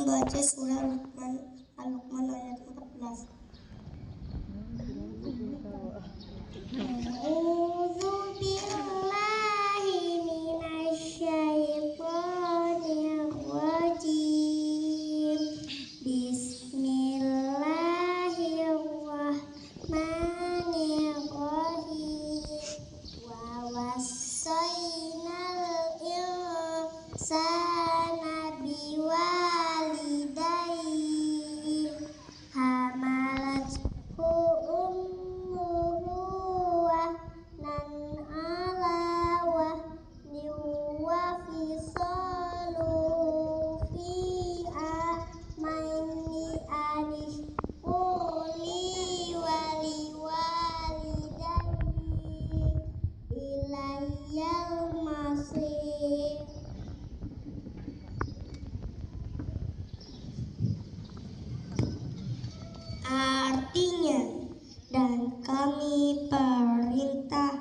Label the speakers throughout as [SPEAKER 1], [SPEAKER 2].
[SPEAKER 1] membaca surah Al-Luqman ayat 14. A'udzu billahi minasyaitonir rajim. Bismillahirrahmanirrahim. Wa wassaynal insana biwalidayhi hamalathu ummuhu wahnan ala wahnin wa fisaluhu fi amaini anishkur li wa liwalidayhi ilayyal masir. Artinya, dan kami perintahkan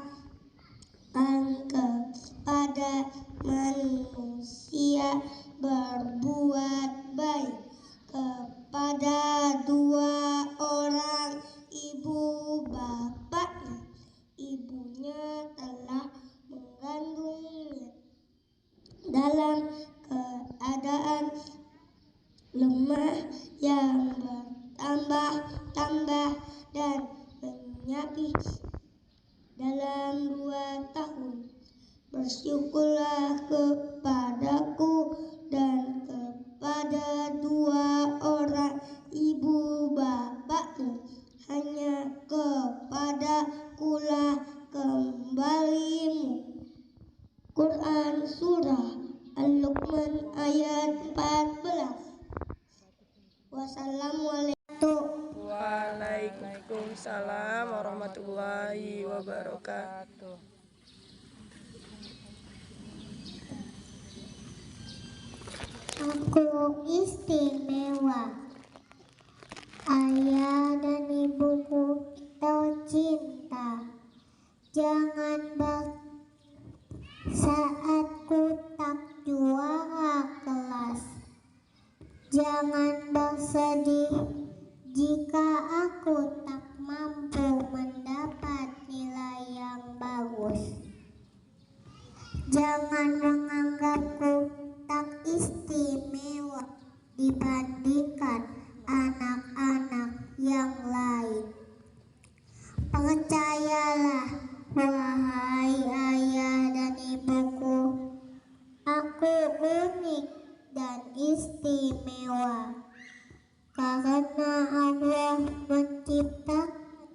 [SPEAKER 1] kepada manusia berbuat baik kepada dua orang ibu bapaknya. Ibunya telah mengandungnya dalam keadaan lemah yang bertambah-tambah dan menyapih dalam 2 tahun. Bersyukurlah kepadaku dan kepada dua orang ibu bapaknya, hanya kepadakulah kembalimu. Quran Surah Al-Luqman ayat 14. Wassalamualaikum.
[SPEAKER 2] Waalaikumsalam warahmatullahi wabarakatuh.
[SPEAKER 1] Aku istimewa. Ayah dan ibuku tercinta. Jangan saat ku tak juara kelas. Jangan bersedih jika aku tak mampu mendapat nilai yang bagus. Jangan menganggapku tak istimewa dibandingkan anak-anak yang lain. Percayalah, wahai ayah dan ibuku, aku unik dan istimewa karena Allah menciptakan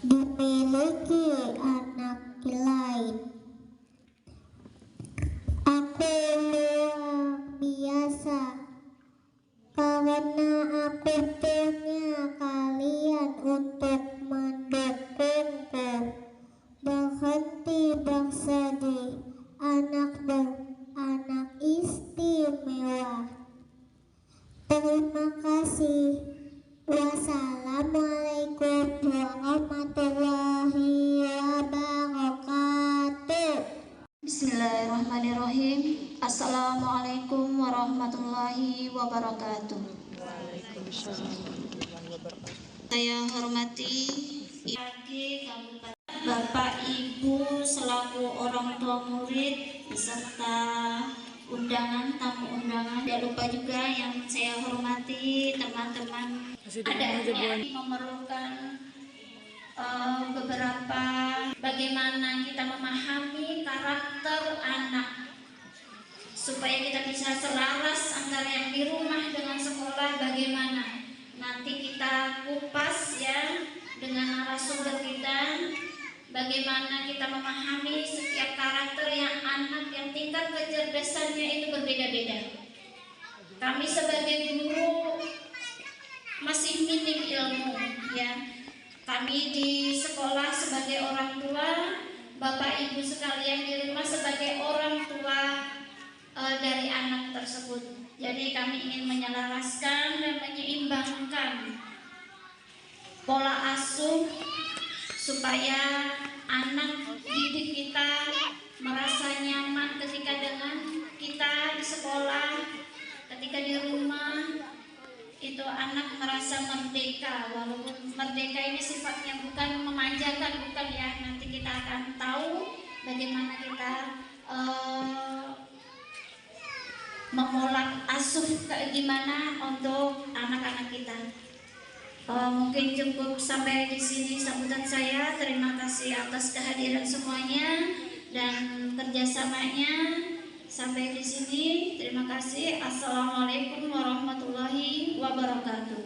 [SPEAKER 1] dimiliki anak lain. Aku luar biasa karena aku punya kalian untuk mendukungku. Berhenti bersedih, anak istimewa. Terima kasih. Wassalamualaikum warahmatullahi wabarakatuh. Bismillahirrahmanirrahim. Assalamualaikum warahmatullahi wabarakatuh. Saya hormati Bapak Ibu selaku orang tua murid beserta undangan, tamu undangan. Tidak lupa juga yang saya hormati teman-teman yang memerlukan beberapa bagaimana kita memahami karakter anak supaya kita bisa selaras antara yang di rumah dengan sekolah. Bagaimana nanti kita kupas ya dengan narasumber kita, bagaimana kita memahami setiap karakter yang anak yang tingkat kecerdasannya itu berbeda-beda. Kami sebagai guru masih minim ilmu ya. Kami di sekolah sebagai orang tua, Bapak Ibu sekalian di rumah sebagai orang tua dari anak tersebut. Jadi kami ingin menyelaraskan dan menyeimbangkan pola asuh supaya anak didik kita merasa nyaman ketika dengan kita di sekolah. ketika di rumah itu anak merasa merdeka, walaupun merdeka ini sifatnya bukan memanjakan, bukan ya. Nanti kita akan tahu bagaimana kita memulak asuh gimana untuk anak-anak kita. Mungkin cukup sampai di sini sambutan saya. Terima kasih atas kehadiran semuanya dan kerjasamanya. Sampai di sini, terima kasih. Assalamualaikum warahmatullahi wabarakatuh.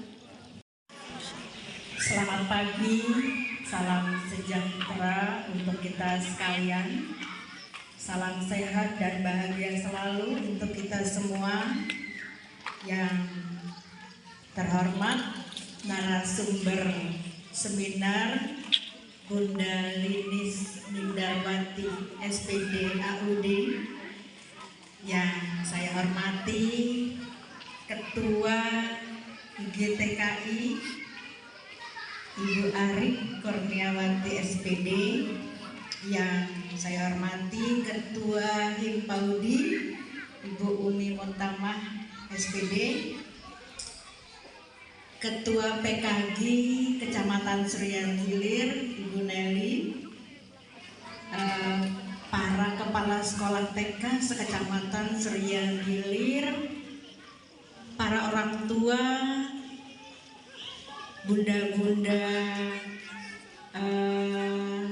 [SPEAKER 3] Selamat pagi, salam sejahtera untuk kita sekalian. Salam sehat dan bahagia selalu untuk kita semua. Yang terhormat narasumber seminar Bunda Linis Nindarwati SPD AUD, yang saya hormati Ketua GTKI Ibu Arik Kurniawati SPD, yang saya hormati Ketua Himpaudi Ibu Umi Montamah SPD, Ketua PKG Kecamatan Suryan Hilir Ibu Nelly, para kepala sekolah TK sekecamatan Suryan Hilir, para orang tua, bunda-bunda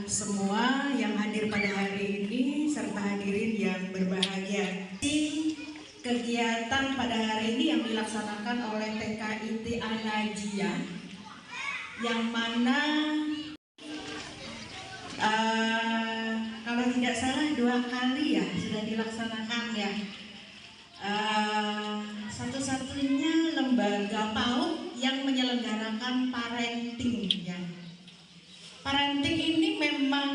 [SPEAKER 3] semua yang hadir pada hari ini, serta hadirin yang berbahagia. Kegiatan pada hari ini yang dilaksanakan oleh TKIT An-Najiyah, yang mana kalau tidak salah 2 kali ya sudah dilaksanakan ya. Satu-satunya lembaga PAUD yang menyelenggarakan parenting ya. Parenting ini memang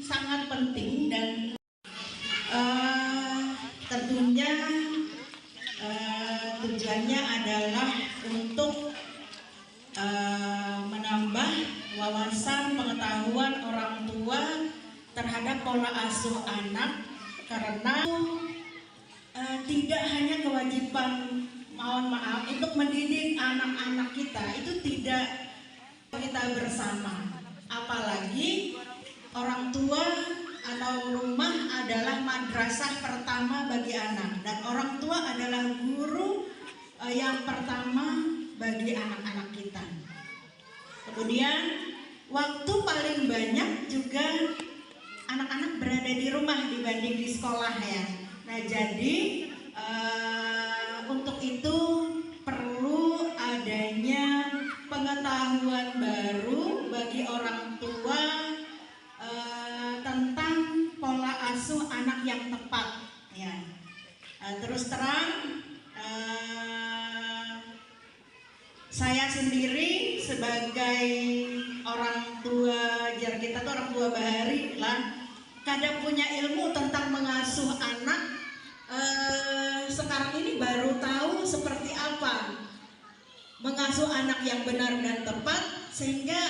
[SPEAKER 3] sangat penting dan tentunya tujuannya adalah untuk menambah wawasan pengetahuan orang tua terhadap pola asuh anak, karena tidak hanya kewajiban untuk mendidik anak-anak kita, itu tidak kita bersama, apalagi orang tua atau rumah adalah madrasah pertama bagi anak, dan orang tua adalah guru yang pertama bagi anak-anak kita. Kemudian waktu paling banyak juga anak-anak berada di rumah dibanding di sekolah ya. Nah, jadi untuk itu perlu adanya pengetahuan baru bagi orang tua tentang pola asuh anak yang tepat ya. Terus terang saya sendiri sebagai orang tua, jar kita tuh orang tua bahari lah, kadang punya ilmu tentang mengasuh anak. Sekarang ini baru tahu seperti apa mengasuh anak yang benar dan tepat, sehingga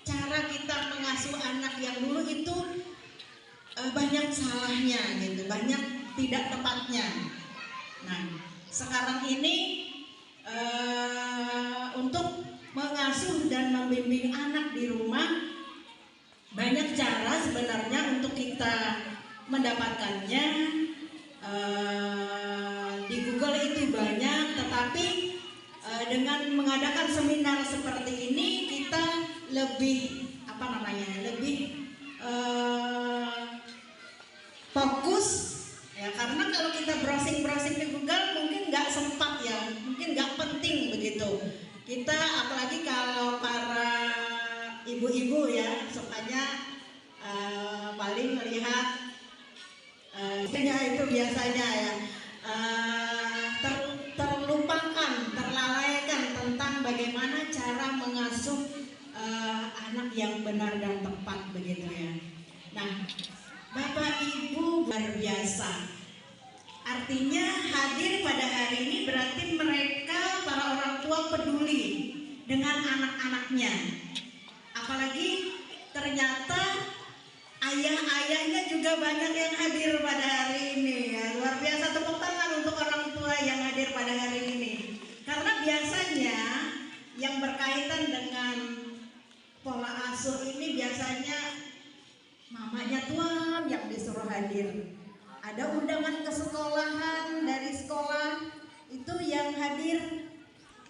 [SPEAKER 3] cara kita mengasuh anak yang dulu itu banyak salahnya gitu, banyak tidak tepatnya. Nah, sekarang ini untuk mengasuh dan membimbing anak di rumah, banyak cara sebenarnya untuk kita mendapatkannya. Di Google itu banyak, tetapi dengan mengadakan seminar seperti ini kita lebih lebih fokus ya, karena kalau kita browsing di Google mungkin nggak sempat ya, mungkin nggak penting begitu. Kita apalagi kalau para ibu-ibu ya, sukanya paling melihat itu biasanya ya terlupakan, terlalaikan tentang bagaimana cara mengasuh anak yang benar dan tepat begitu ya. Nah, Bapak Ibu luar biasa. Artinya hadir pada hari ini berarti mereka para orang tua peduli dengan anak-anaknya. Apalagi ternyata ayah-ayahnya juga banyak yang hadir pada hari ini ya. Luar biasa, tepuk tangan untuk orang tua yang hadir hadir pada hari ini. Karena biasanya yang berkaitan dengan pola asuh ini biasanya mamanya tuan yang disuruh hadir. Ada undangan ke sekolahan dari sekolah, itu yang hadir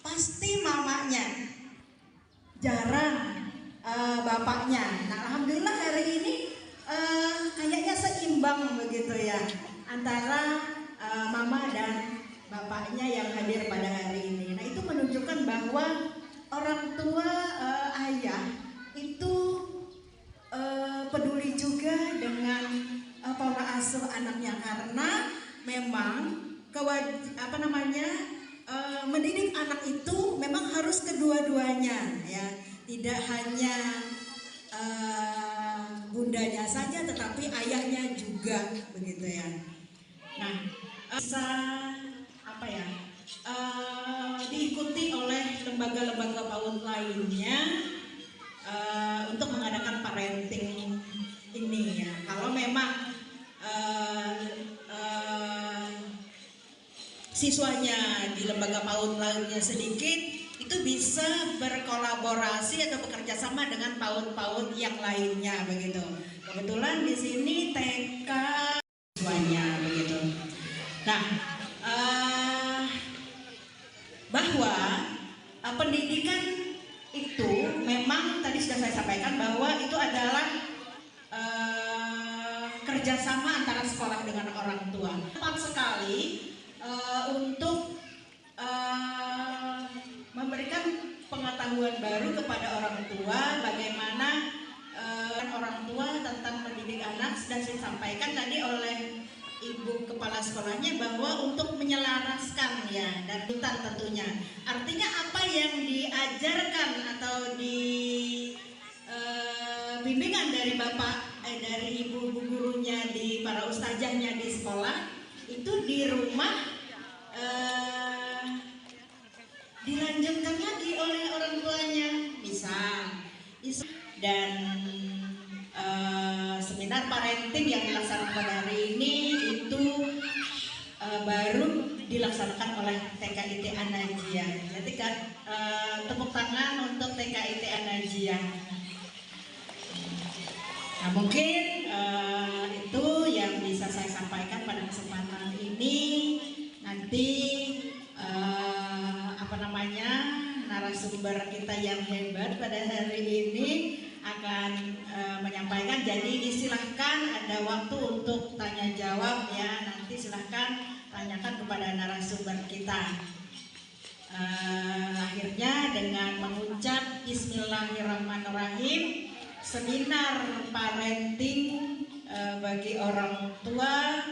[SPEAKER 3] pasti mamanya, jarang bapaknya. Nah, alhamdulillah hari ini kayaknya seimbang begitu ya antara mama dan bapaknya yang hadir pada hari ini. Nah, itu menunjukkan bahwa orang tua ayah itu peduli juga dengan pola asuh anaknya, karena memang mendidik anak itu memang harus kedua-duanya ya, tidak hanya bundanya saja tetapi ayahnya juga begitu ya. Nah, bisa diikuti oleh lembaga-lembaga PAUD lainnya untuk mengadakan parenting ini ya. Kalau memang siswanya di lembaga PAUD lainnya sedikit, itu bisa berkolaborasi atau bekerja sama dengan PAUD-PAUD yang lainnya begitu. Kebetulan di sini TK siswanya begitu. Nah, bahwa pendidikan itu memang tadi sudah saya sampaikan bahwa itu adalah kerjasama antara sekolah dengan orang tua. Tepat sekali untuk memberikan pengetahuan baru kepada orang tua, bagaimana orang tua tentang mendidik anak. Sudah saya sampaikan tadi oleh Ibu Kepala Sekolahnya bahwa untuk menyelaraskan ya, dan hutan tentunya. Artinya apa yang diajarkan atau di bimbingan dari dari ibu gurunya, di para ustazahnya di sekolah, itu di rumah dilanjutkan lagi oleh orang tuanya, misal. Dan seminar parenting yang dilaksanakan pada hari ini itu baru dilaksanakan oleh TKIT An-Najiyah. Jadi tepuk tangan untuk TKIT An-Najiyah. Nah, mungkin itu yang bisa saya sampaikan pada kesempatan ini. Nanti narasumber kita yang hebat pada hari ini akan menyampaikan. Jadi disilahkan, ada waktu untuk tanya jawab ya. Nanti silahkan tanyakan kepada narasumber kita. Akhirnya dengan mengucap Bismillahirrahmanirrahim, seminar parenting bagi orang tua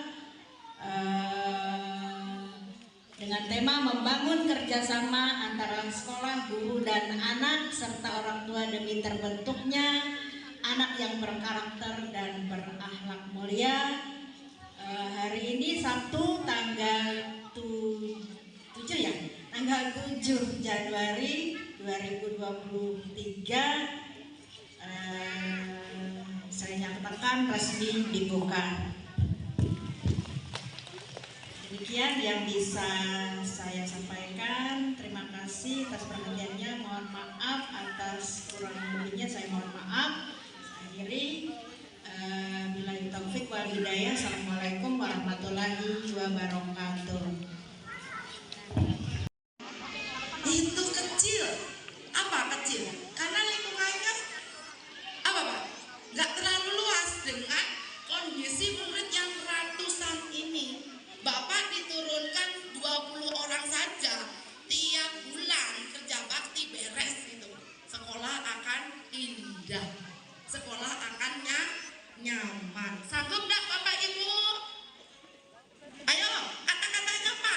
[SPEAKER 3] dengan tema membangun kerjasama antara sekolah, guru, dan anak serta orang tua demi terbentuknya anak yang berkarakter dan berakhlak mulia. Hari ini Sabtu tanggal 7 ya, tanggal 7 Januari 2023 saya nyatakan resmi dibuka. Demikian yang bisa saya sampaikan. Terima kasih atas perhatiannya. Mohon maaf atas kurang lebihnya, saya mohon maaf. Saya akhiri. Billahi taufik wal hidayah. Assalamualaikum warahmatullahi wabarakatuh.
[SPEAKER 4] Itu kecil. Apa kecil? Karena lingkungannya apa Pak? Nggak terlalu luas dengan kondisi murid yang ratusan ini. Bapak diturunkan 20 orang saja, tiap bulan kerja bakti beres itu. Sekolah akan indah, sekolah akan nyaman. Sanggup nggak Bapak Ibu? Ayo, kata-katanya Pak.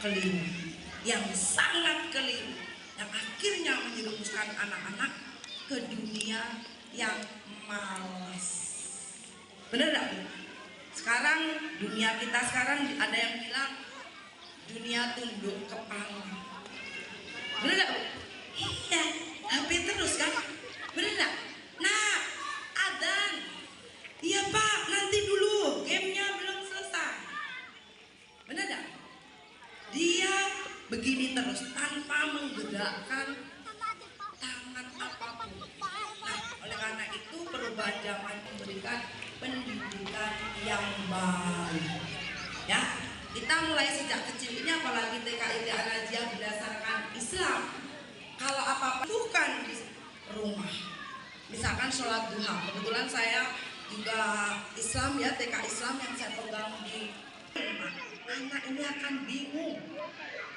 [SPEAKER 4] keliru, yang sangat keliru, yang akhirnya menjerumuskan anak-anak ke dunia yang malas. Bener gak? Sekarang dunia kita sekarang ada yang bilang dunia tunduk kepala. Bener gak? Iya, HP terus kan? Bener gak? Nah, adzan. Iya Pak, nanti dulu, gamenya belum selesai. Bener gak? Dia begini terus tanpa menggerakkan tangan apapun. Nah, oleh karena itu perubahan zaman memberikan pendidikan yang baik. Ya, kita mulai sejak kecil ini, apalagi TKIT Al-Najiyah berdasarkan Islam. Kalau apa-apa bukan di rumah. Misalkan sholat duha. Kebetulan saya juga Islam ya, TK Islam yang saya pegang di rumah. Anak ini akan bingung.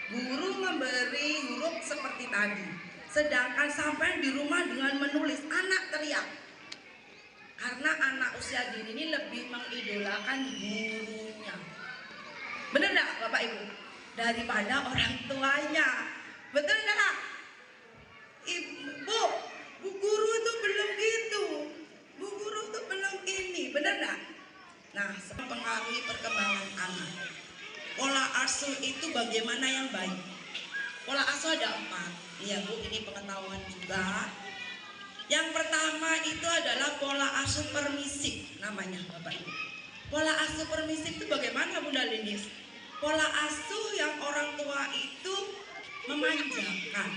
[SPEAKER 4] Guru memberi huruf seperti tadi, sedangkan sampai di rumah dengan menulis, anak teriak. Karena anak usia dini ini lebih mengidolakan gurunya. Bener gak Bapak Ibu? Daripada orang tuanya. Betul gak? Ibu, bu guru itu belum gitu, bu guru itu belum ini. Bener gak? Nah, mempengaruhi perkembangan anak. Pola asuh itu bagaimana yang baik? Pola asuh ada 4. Iya Bu, ini pengetahuan juga. Yang pertama itu adalah pola asuh permisif namanya Bapak Ibu. Pola asuh permisif itu bagaimana Bunda Linis? Pola asuh yang orang tua itu memanjakan.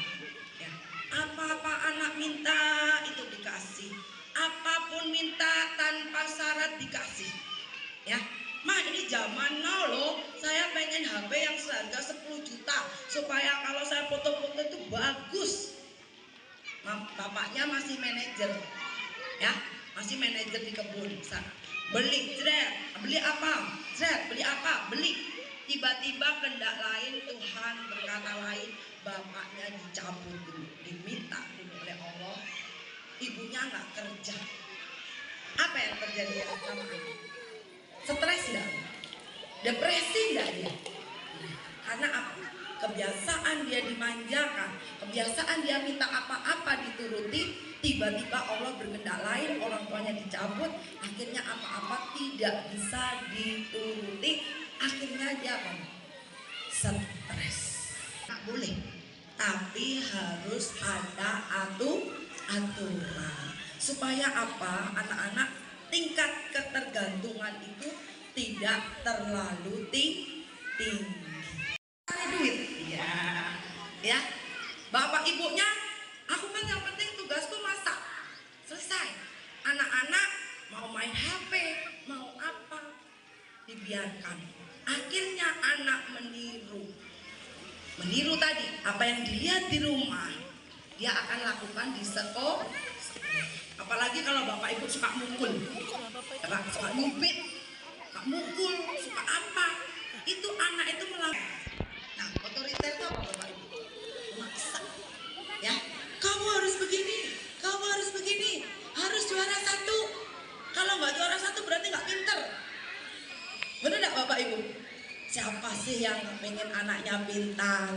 [SPEAKER 4] Ya. Apa-apa anak minta itu dikasih. Apapun minta tanpa syarat dikasih. Ya. Ma, ini zaman now loh, saya pengen HP yang seharga 10 juta supaya kalau saya foto-foto itu bagus. Bapaknya masih manajer, ya, masih manajer di kebun. Beli, jret, beli apa? Jret, beli apa? Beli. Tiba-tiba kehendak lain, Tuhan berkata lain, bapaknya dicabut dulu, diminta dulu oleh Allah. Ibunya nggak kerja. Apa yang terjadi sama anak? Stres enggak? Depresi enggak dia? Karena apa? Kebiasaan dia dimanjakan, kebiasaan dia minta apa-apa dituruti, tiba-tiba Allah berkehendak lain, orang tuanya dicabut, akhirnya apa-apa tidak bisa dituruti, akhirnya dia apa? Stres. Tak boleh, tapi harus ada aturan supaya apa? Anak-anak tingkat ketergantungan itu tidak terlalu tinggi. Cari duit, ya. Bapak ibunya, aku kan yang penting tugasku masak, selesai. Anak-anak mau main HP, mau apa, dibiarkan. Akhirnya anak meniru tadi apa yang dilihat di rumah, dia akan lakukan di sekolah. Apalagi kalau bapak ibu suka mukul, suka nyubit, suka mukul, suka apa, itu anak itu melakukan. Nah, otoriter itu apa bapak ibu? Memaksa, ya. Kamu harus begini, kamu harus begini, harus juara 1. Kalau nggak juara 1 berarti nggak pinter. Benar nggak bapak ibu? Siapa sih yang pengen anaknya pintar?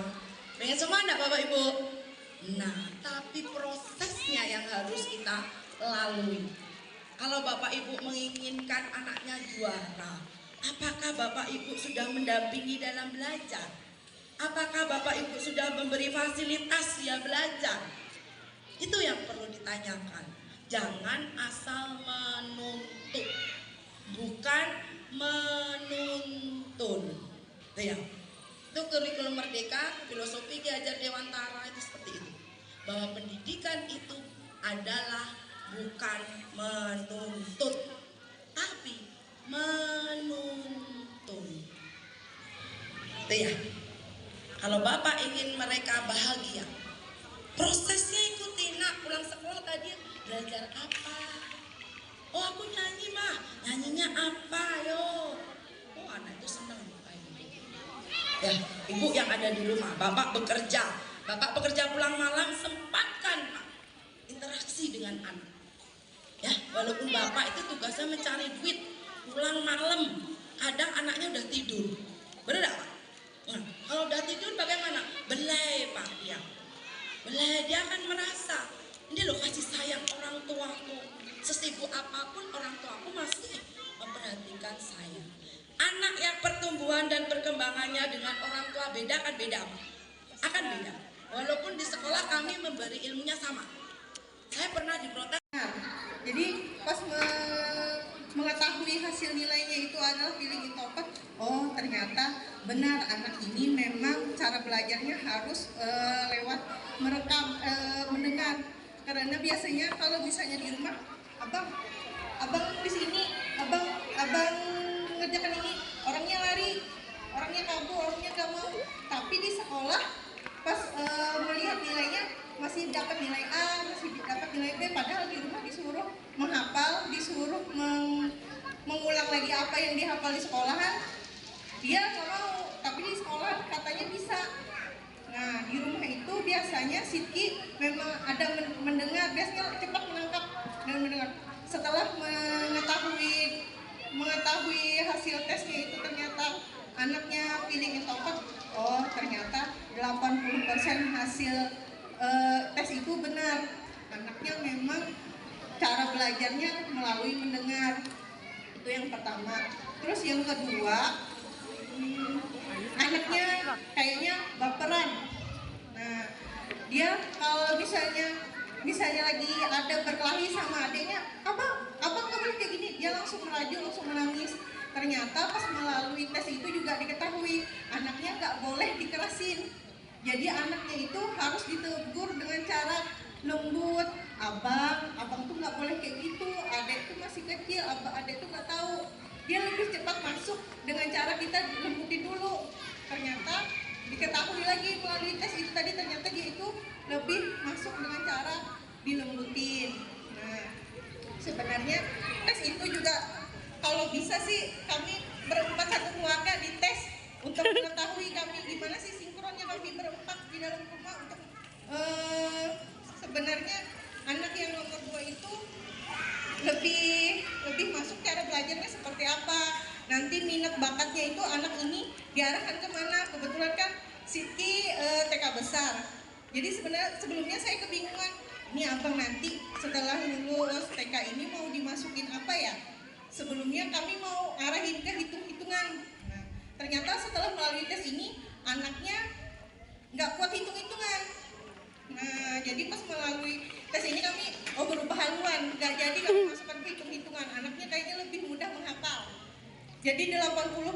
[SPEAKER 4] Pengen semua nggak bapak ibu? Nah, tapi prosesnya yang harus kita lalui. Kalau bapak ibu menginginkan anaknya juara, apakah bapak ibu sudah mendampingi dalam belajar? Apakah bapak ibu sudah memberi fasilitas dia belajar? Itu yang perlu ditanyakan. Jangan asal menuntut, bukan menuntun. Itu ya. Itu kurikulum Merdeka, filosofi Ki Hajar Dewantara itu seperti itu. Bahwa pendidikan itu adalah bukan menuntut, tapi menuntun. Itu ya. Kalau bapak ingin mereka bahagia, prosesnya ikuti. Nak pulang sekolah tadi belajar apa? Oh aku nyanyi mah, nyanyinya apa yo? Oh anak itu senang. Ya, ibu yang ada di rumah, bapak bekerja pulang malam, sempatkan Pak interaksi dengan anak. Ya, walaupun bapak itu tugasnya mencari duit, pulang malam, kadang anaknya udah tidur. Benar Pak? Nah, Kalau udah tidur bagaimana? Belai Pak dia. Belai, dia akan merasa, ini loh kasih sayang orang tuaku. Sesibuk apapun orang tuaku masih memperhatikan saya. Anak yang pertumbuhan dan perkembangannya dengan orang tua beda kan beda Pak? Akan beda. Walaupun di sekolah kami memberi ilmunya sama. Saya pernah diprotes.
[SPEAKER 3] Jadi pas mengetahui hasil nilainya itu adalah feeling introvert, oh ternyata benar anak ini memang cara belajarnya harus lewat merekam, mendengar. Karena biasanya kalau misalnya di rumah, abang nulis ini, abang ngerjakan ini, orangnya lari, orangnya kabur, orangnya gak mau. Tapi di sekolah pas melihat nilainya masih dapat nilai A, masih dapat nilai B, padahal di rumah disuruh menghafal, disuruh mengulang lagi apa yang dihafal di sekolahan, dia nggak mau, tapi di sekolah katanya bisa. Nah di rumah itu biasanya Sidki memang ada mendengar, biasanya cepat menangkap dan mendengar. Setelah mengetahui hasil tesnya itu ternyata anaknya feeling introvert, oh ternyata 80% hasil tes itu benar, anaknya memang cara belajarnya melalui mendengar. Itu yang pertama. Terus yang kedua, anaknya kayaknya baperan. Nah dia kalau misalnya lagi ada berkelahi sama adiknya, abang nggak boleh kayak gini, dia langsung merajuk, langsung menangis. Ternyata pas melalui tes itu juga diketahui anaknya nggak boleh dikerasin. Jadi anaknya itu harus ditegur dengan cara lembut. Abang tuh nggak boleh kayak gitu. Adek tuh masih kecil, adek tuh nggak tahu. Dia lebih cepat masuk dengan cara kita lembutin dulu. Ternyata diketahui lagi melalui tes itu tadi, ternyata dia itu lebih masuk dengan cara dilembutin. Nah, sebenarnya tes itu juga kalau bisa sih kami berempat satu keluarga dites untuk mengetahui kami gimana sih sinkronnya kami berempat di dalam rumah untuk sebenarnya anak yang nomor 2 itu lebih masuk cara belajarnya seperti apa, nanti minat bakatnya itu anak ini diarahkan kemana. Kebetulan kan Sidki TK besar, jadi sebenarnya sebelumnya saya kebingungan, ini abang nanti setelah lulus TK ini mau dimasukin apa ya. Sebelumnya kami mau arahin ke hitung-hitungan. Nah, ternyata setelah melalui tes ini anaknya nggak kuat hitung-hitungan. Nah, jadi pas melalui tes ini kami berubah haluan, nggak jadi kami masukkan ke hitung-hitungan. Anaknya kayaknya lebih mudah menghafal. Jadi 80%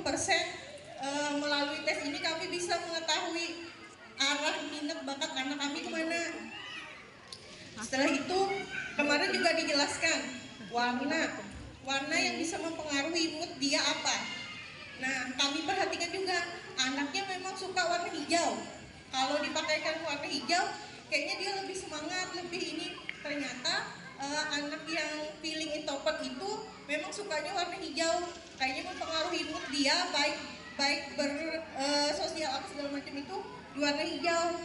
[SPEAKER 3] melalui tes ini kami bisa mengetahui arah minat bakat anak kami kemana. Setelah itu kemarin juga dijelaskan warna yang bisa mempengaruhi mood dia apa. Nah kami perhatikan juga anaknya memang suka warna hijau. Kalau dipakaikan warna hijau kayaknya dia lebih semangat, lebih ini. Ternyata anak yang feeling introvert itu memang sukanya warna hijau, kayaknya mempengaruhi mood dia, baik bersosial apa segala macam itu di warna hijau.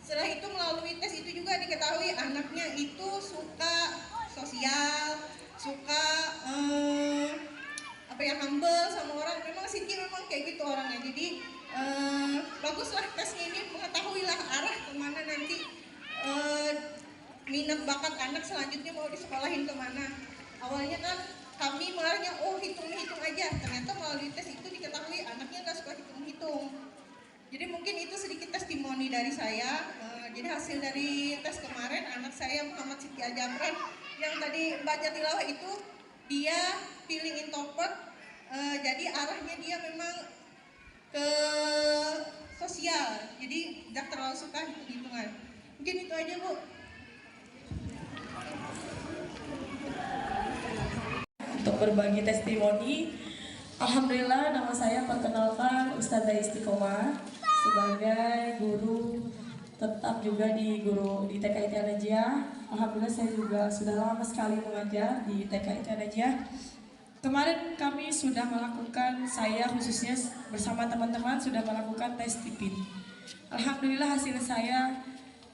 [SPEAKER 3] Setelah itu melalui tes itu juga diketahui anaknya itu suka sosial, suka humble sama orang. Memang Sidki memang kayak gitu orangnya. Jadi baguslah tesnya ini, mengetahuilah arah kemana nanti minat bakat anak selanjutnya mau disekolahin kemana. Awalnya kan kami mengarahnya hitung-hitung aja, ternyata melalui tes itu diketahui anaknya nggak suka hitung-hitung. Jadi mungkin itu sedikit testimoni dari saya. Jadi hasil dari tes kemarin anak saya Muhammad Sidki Ajamran yang tadi baca tilawah itu dia feeling introvert. Jadi arahnya dia memang ke sosial, jadi tidak terlalu suka hitung-hitungan. Mungkin itu aja Bu.
[SPEAKER 2] Untuk berbagi testimoni, alhamdulillah nama saya perkenalkan Ustazah Istiqomah sebagai guru tetap juga di TK Najia. Alhamdulillah saya juga sudah lama sekali mengajar di TK Najia. Kemarin kami sudah melakukan, saya khususnya bersama teman-teman sudah melakukan tes TIPIN. Alhamdulillah hasil saya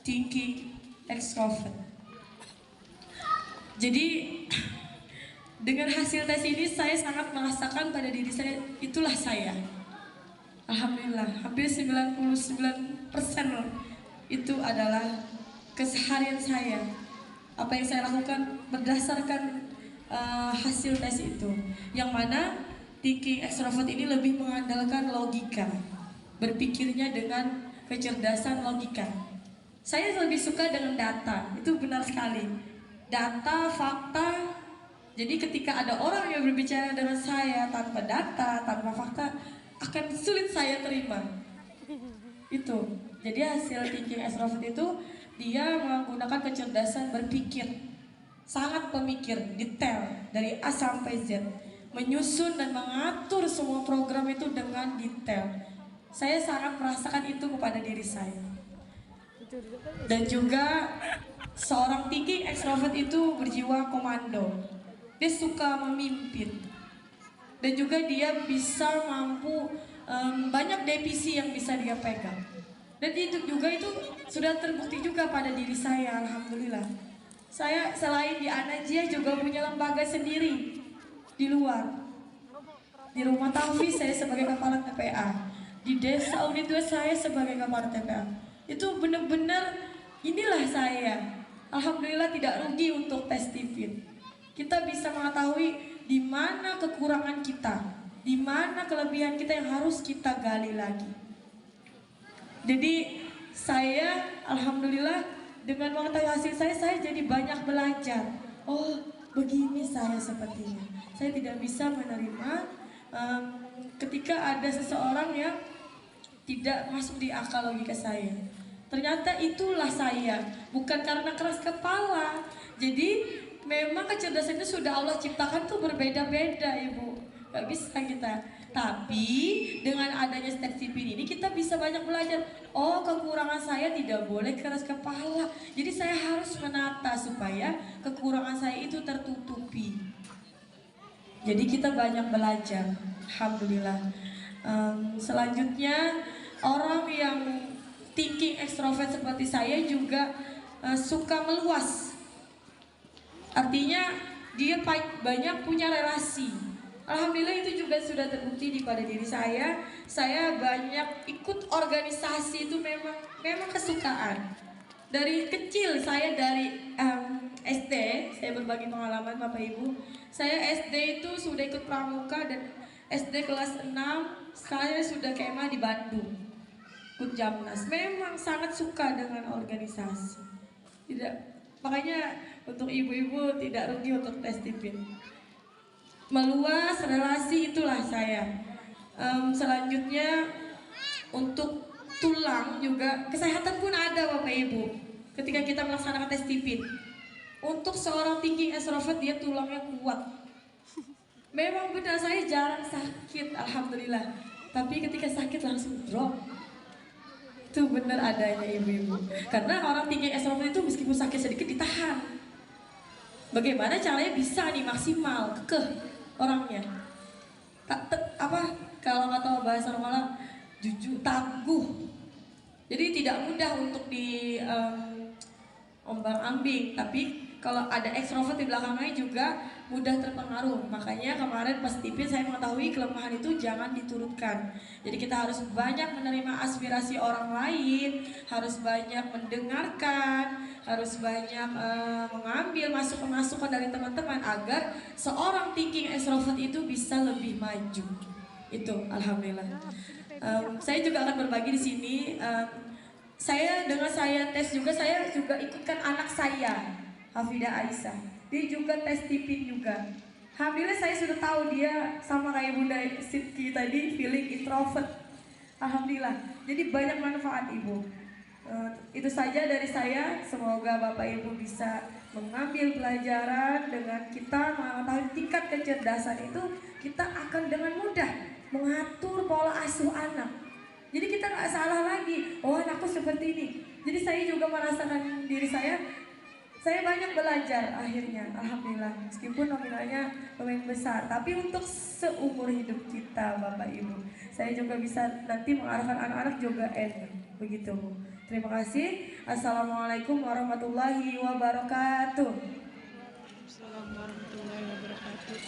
[SPEAKER 2] thinking extrovert. Jadi dengan hasil tes ini saya sangat merasakan pada diri saya, itulah saya. Alhamdulillah, hampir 99% loh. Itu adalah keseharian saya. Apa yang saya lakukan berdasarkan hasil tes itu. Yang mana thinking extrovert ini lebih mengandalkan logika. Berpikirnya dengan kecerdasan logika. Saya lebih suka dengan data, itu benar sekali. Data, fakta. Jadi ketika ada orang yang berbicara dengan saya tanpa data, tanpa fakta, akan sulit saya terima. Itu. Jadi hasil thinking extrovert itu dia menggunakan kecerdasan berpikir. Sangat pemikir, detail dari A sampai Z. Menyusun dan mengatur semua program itu dengan detail. Saya sangat merasakan itu kepada diri saya. Dan juga seorang thinking extrovert itu berjiwa komando. Dia suka memimpin. Dan juga dia bisa mampu banyak divisi yang bisa dia pegang. Dan itu juga itu sudah terbukti juga pada diri saya, alhamdulillah. Saya selain di Anajia juga punya lembaga sendiri di luar. Di rumah Taufi saya sebagai kepala TPA. Di desa Unit 2 saya sebagai kepala TPA. Itu benar-benar inilah saya. Alhamdulillah tidak rugi untuk tes TIFIN. Kita bisa mengetahui di mana kekurangan kita, di mana kelebihan kita yang harus kita gali lagi. Jadi saya alhamdulillah dengan mengetahui hasil saya jadi banyak belajar. Oh, begini saya sepertinya. Saya tidak bisa menerima ketika ada seseorang yang tidak masuk di akal logika saya. Ternyata itulah saya, bukan karena keras kepala. Jadi memang kecerdasan itu sudah Allah ciptakan tuh berbeda-beda, Ibu. Gak bisa kita. Tapi dengan adanya tes TIFIN ini kita bisa banyak belajar. Oh, kekurangan saya tidak boleh keras kepala. Jadi saya harus menata supaya kekurangan saya itu tertutupi. Jadi kita banyak belajar. Alhamdulillah. Selanjutnya orang yang thinking extrovert seperti saya juga suka meluas. Artinya dia banyak punya relasi. Alhamdulillah itu juga sudah terbukti pada diri saya. Saya banyak ikut organisasi itu memang kesukaan. Dari kecil saya dari SD, saya berbagi pengalaman Bapak Ibu. Saya SD itu sudah ikut pramuka dan SD kelas 6 saya sudah kemah di Bandung. Ikut Jamnas. Memang sangat suka dengan organisasi. Tidak, makanya untuk ibu-ibu tidak rugi untuk tes TIFIN. Meluas relasi itulah saya. Selanjutnya untuk tulang juga kesehatan pun ada Bapak Ibu. Ketika kita melaksanakan tes TIFIN, untuk seorang thinking extrovert dia tulangnya kuat. Memang benar saya jarang sakit, alhamdulillah. Tapi ketika sakit langsung drop. Itu benar adanya ibu-ibu. Karena orang thinking extrovert itu meskipun sakit sedikit ditahan. Bagaimana caranya bisa nih maksimal kekeh orangnya, kalau kata bahasa normal jujur, tangguh. Jadi tidak mudah untuk di ombang-ambing. Tapi kalau ada ekstrovert di belakangnya juga mudah terpengaruh. Makanya kemarin pas TIFIN saya mengetahui kelemahan itu jangan diturutkan. Jadi kita harus banyak menerima aspirasi orang lain, harus banyak mendengarkan, harus banyak mengambil masukan-masukan dari teman-teman agar seorang thinking extrovert itu bisa lebih maju. Itu alhamdulillah. Saya juga akan berbagi di sini. Dengan saya tes juga, saya juga ikutkan anak saya, Hafidah Aisyah. Dia juga tes TIFIN juga. Alhamdulillah saya sudah tahu dia sama kayak Bunda Sidki tadi, feeling introvert. Alhamdulillah. Jadi banyak manfaat Ibu. Itu saja dari saya. Semoga Bapak Ibu bisa mengambil pelajaran. Dengan kita mengetahui tingkat kecerdasan itu, kita akan dengan mudah mengatur pola asuh anak. Jadi kita nggak salah lagi. Oh, anakku seperti ini. Jadi saya juga merasakan diri saya banyak belajar akhirnya, alhamdulillah. Meskipun nominalnya lumayan besar, tapi untuk seumur hidup kita Bapak Ibu, saya juga bisa nanti mengarahkan anak-anak juga begitu. Terima kasih. Assalamualaikum warahmatullahi wabarakatuh.
[SPEAKER 5] Assalamualaikum warahmatullahi wabarakatuh.